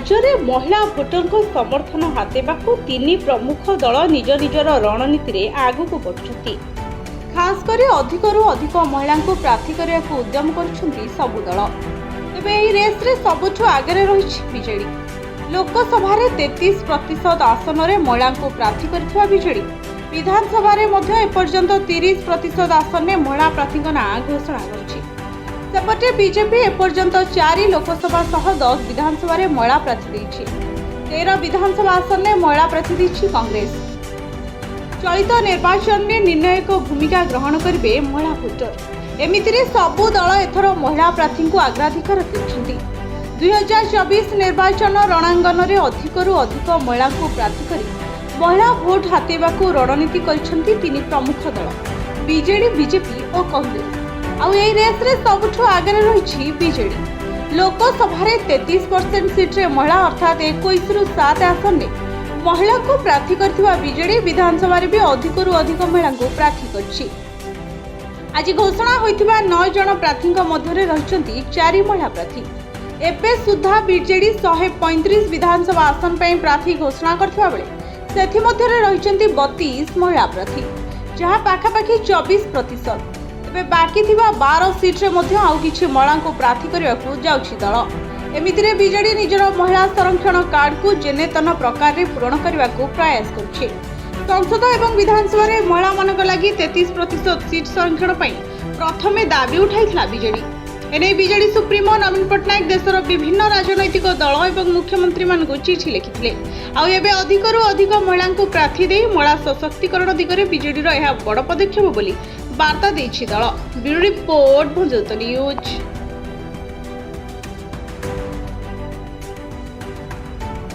राज्य में महिला भोटर को समर्थन हातेबाकू तीन प्रमुख दल निज निजर रणनीति में आगक बढ़ुंट। खास कर अधिकरू अधिक महिला प्रार्थी करने को उद्यम कर सबु दल। तेबे यह रेस रे सबुठ आगे रही बीजेडी। लोकसभा 33% आसन में महिला प्रार्थी कर बीजेडी विधानसभा एपर्यंत 30% आसन में महिला प्रार्थी नाँ घोषणा कर। सेपटे बीजेपी एपर्यंत 4 लोकसभा सह 10 विधानसभा महिला प्रार्थी देछि। 13 विधानसभा आसन में महिला प्रार्थी देछि कांग्रेस। चलित निर्वाचन में निर्णायक भूमिका ग्रहण करेंगे महिला भोटर। एमितिरे सबु दल एथर महिला प्रार्थी को अग्राधिकार देछन्ति। 2024 निर्वाचन रणांगन में अधिकरू अधिक महिला को प्रार्थी करी महिला भोट हातेबाकू रणनीति करिसन्ति तीन प्रमुख दल बीजेडी, बीजेपी और कांग्रेस। आउ यही रेस रे सबुठु आगे रही बीजेडी। लोकसभा 33% सीट रे महिला अर्थात 21 रु 7 आसन में महिला को प्रार्थी करथिबा बीजेडी विधानसभा भी अधिकरू अधिक महिला को प्रार्थी करछि। आज घोषणा होइथिबा 9 जन प्रार्थी मध्य रहिसंती 4 महिला प्रार्थी। एबे सुधा बीजेडी 135 विधानसभा आसन पर प्रार्थी घोषणा करथिबा बेले सेथि मध्य रहिसंती 32 महिला प्रार्थी, जहाँ पाखापाखि 24%। तेबे बाकी थिबा 12 सीट रे मध्य आउ किछि महिला को प्रार्थी करने को जाउछि दल। एमितिरे बीजेडी निजर महिला संरक्षण कार्ड को जेने तेन प्रकार रे पूरण करने को प्रयास करछि। संसद एवं विधानसभा रे महिला मानक लागि 33% सीट संरक्षण पई प्रथमे दाबी उठाइथिला बीजेडी। एने बीजेडी सुप्रीमो नवीन पटनायक देशर विभिन्न राजनैतिक दल एवं मुख्यमंत्री मान को चिठी लिखिथिले। आउ एबे अधिकरू अधिक महिला को प्रार्थी दे महिला सशक्तिकरण दिगरे बीजेडी रो यह बड़ पदक्षेप बोली वार्ता देछि दल। ब्यूरो रिपोर्ट भंजत न्यूज।